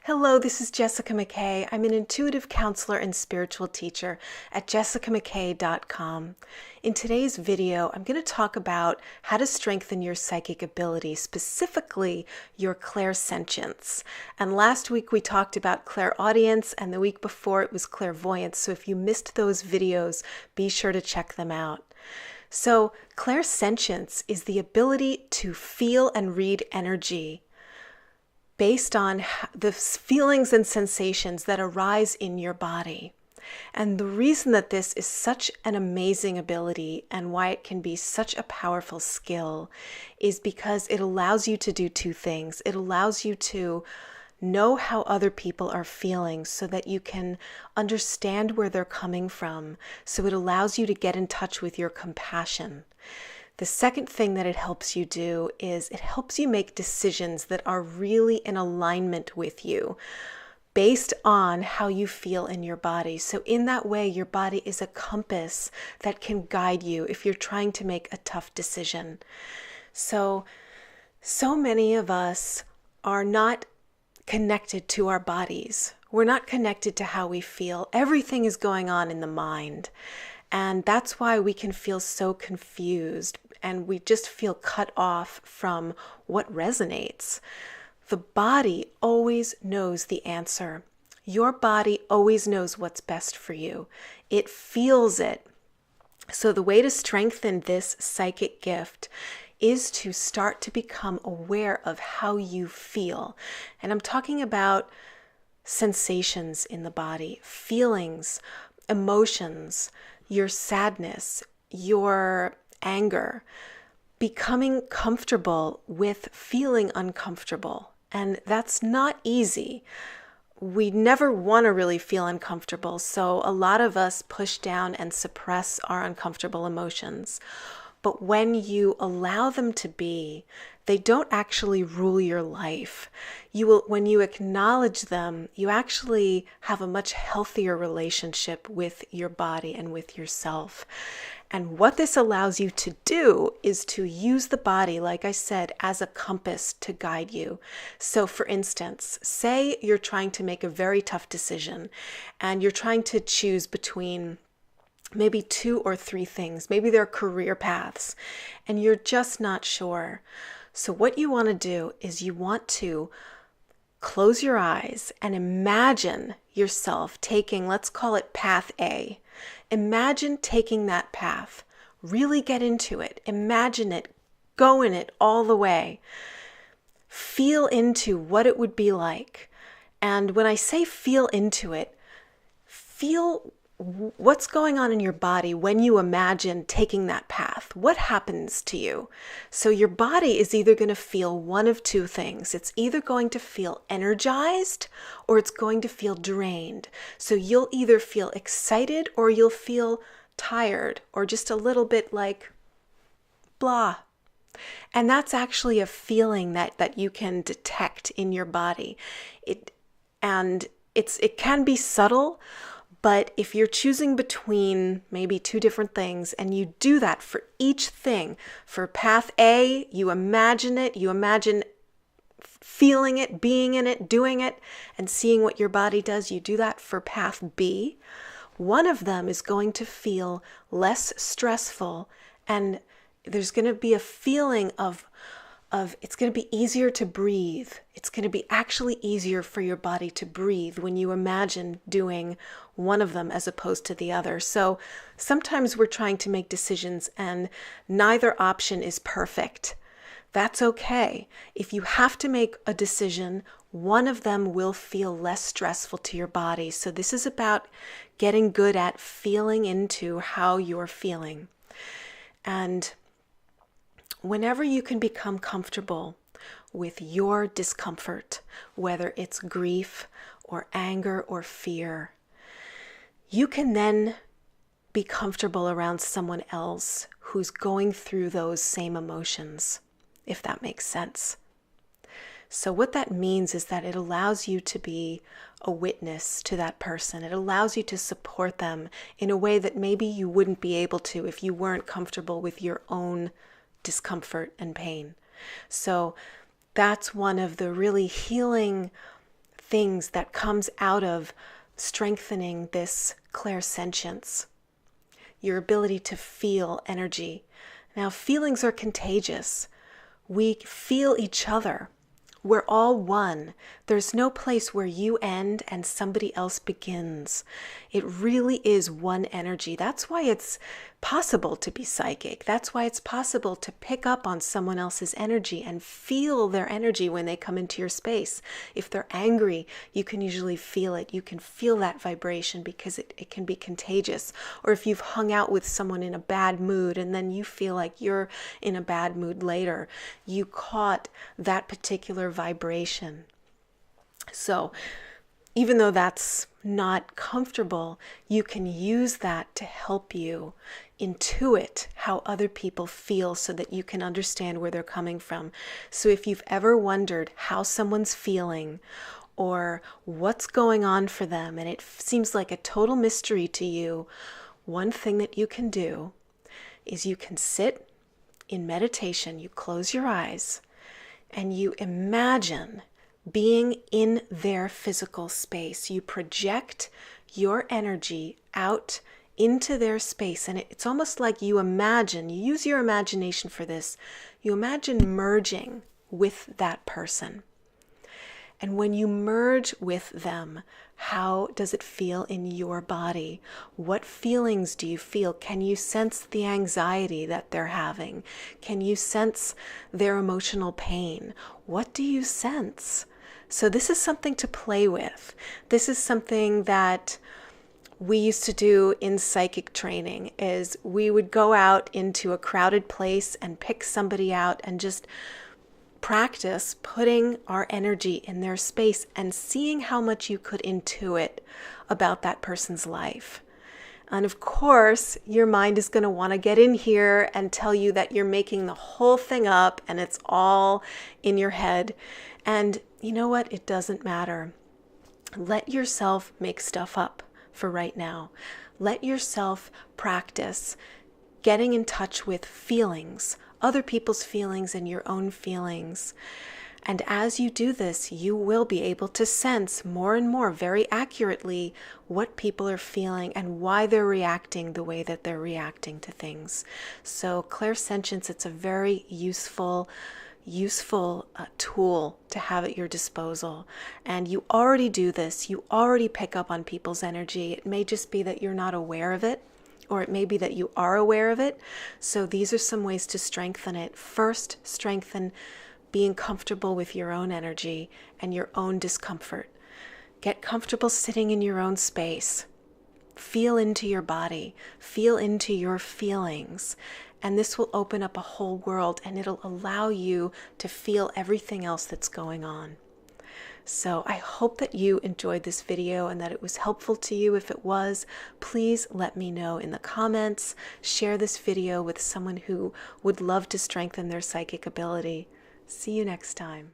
Hello, this is Jessica McKay. I'm an intuitive counselor and spiritual teacher at jessicamckay.com. In today's video, I'm going to talk about how to strengthen your psychic ability, specifically your clairsentience. And last week we talked about clairaudience, and the week before it was clairvoyance. So if you missed those videos, be sure to check them out. So clairsentience is the ability to feel and read energy based on the feelings and sensations that arise in your body. And the reason that this is such an amazing ability and why it can be such a powerful skill is because it allows you to do two things. It allows you to know how other people are feeling so that you can understand where they're coming from. So it allows you to get in touch with your compassion. The second thing that it helps you do is it helps you make decisions that are really in alignment with you based on how you feel in your body. So in that way, your body is a compass that can guide you if you're trying to make a tough decision. So many of us are not connected to our bodies. We're not connected to how we feel. Everything is going on in the mind. And that's why we can feel so confused and we just feel cut off from what resonates. The body always knows the answer. Your body always knows what's best for you. It feels it. So the way to strengthen this psychic gift is to start to become aware of how you feel. And I'm talking about sensations in the body, feelings, emotions, your sadness, your anger, becoming comfortable with feeling uncomfortable. And that's not easy. We never want to really feel uncomfortable. So a lot of us push down and suppress our uncomfortable emotions. But when you allow them to be, they don't actually rule your life. When you acknowledge them, you actually have a much healthier relationship with your body and with yourself. And what this allows you to do is to use the body, like I said, as a compass to guide you. So for instance, say you're trying to make a very tough decision and you're trying to choose between maybe 2 or 3 things. Maybe they're career paths and you're just not sure. So what you want to do is you want to close your eyes and imagine yourself taking, let's call it path A. Imagine taking that path. Really get into it. Imagine it. Go in it all the way. Feel into what it would be like. And when I say feel into it, feel what's going on in your body when you imagine taking that path. What happens to you? So your body is either going to feel one of two things. It's either going to feel energized or it's going to feel drained. So you'll either feel excited or you'll feel tired or just a little bit like blah. And that's actually a feeling that you can detect in your body. It can be subtle. But if you're choosing between maybe 2 different things and you do that for each thing, for path A, you imagine it, you imagine feeling it, being in it, doing it, and seeing what your body does, you do that for path B, one of them is going to feel less stressful and there's going to be a feeling of it's going to be easier to breathe. It's going to be actually easier for your body to breathe when you imagine doing one of them as opposed to the other. So sometimes we're trying to make decisions and neither option is perfect. That's okay. If you have to make a decision, one of them will feel less stressful to your body. So this is about getting good at feeling into how you're feeling. And whenever you can become comfortable with your discomfort, whether it's grief or anger or fear, you can then be comfortable around someone else who's going through those same emotions, if that makes sense. So what that means is that it allows you to be a witness to that person. It allows you to support them in a way that maybe you wouldn't be able to if you weren't comfortable with your own discomfort and pain. So that's one of the really healing things that comes out of strengthening this clairsentience, your ability to feel energy. Now, feelings are contagious. We feel each other. We're all one. There's no place where you end and somebody else begins. It really is one energy. That's why it's possible to be psychic. That's why it's possible to pick up on someone else's energy and feel their energy when they come into your space. If they're angry, you can usually feel it. You can feel that vibration because it can be contagious. Or if you've hung out with someone in a bad mood and then you feel like you're in a bad mood later, you caught that particular vibration. So even though that's not comfortable, you can use that to help you intuit how other people feel so that you can understand where they're coming from. So if you've ever wondered how someone's feeling or what's going on for them, and it seems like a total mystery to you, one thing that you can do is you can sit in meditation, you close your eyes, and you imagine being in their physical space. You project your energy out into their space, and it's almost like you use your imagination for this. You imagine merging with that person. And when you merge with them, how does it feel in your body? What feelings do you feel? Can you sense the anxiety that they're having? Can you sense their emotional pain? What do you sense? So this is something to play with. This is something that we used to do in psychic training, is we would go out into a crowded place and pick somebody out and just practice putting our energy in their space and seeing how much you could intuit about that person's life. And of course, your mind is going to want to get in here and tell you that you're making the whole thing up and it's all in your head. And you know what? It doesn't matter. Let yourself make stuff up for right now. Let yourself practice getting in touch with feelings, other people's feelings and your own feelings. And as you do this, you will be able to sense more and more very accurately what people are feeling and why they're reacting the way that they're reacting to things. So clairsentience, it's a very useful tool to have at your disposal. And you already do this. You already pick up on people's energy. It may just be that you're not aware of it, or it may be that you are aware of it. So these are some ways to strengthen it. First, strengthen being comfortable with your own energy and your own discomfort. Get comfortable sitting in your own space. Feel into your body. Feel into your feelings. And this will open up a whole world, and it'll allow you to feel everything else that's going on. So I hope that you enjoyed this video and that it was helpful to you. If it was, please let me know in the comments. Share this video with someone who would love to strengthen their psychic ability. See you next time.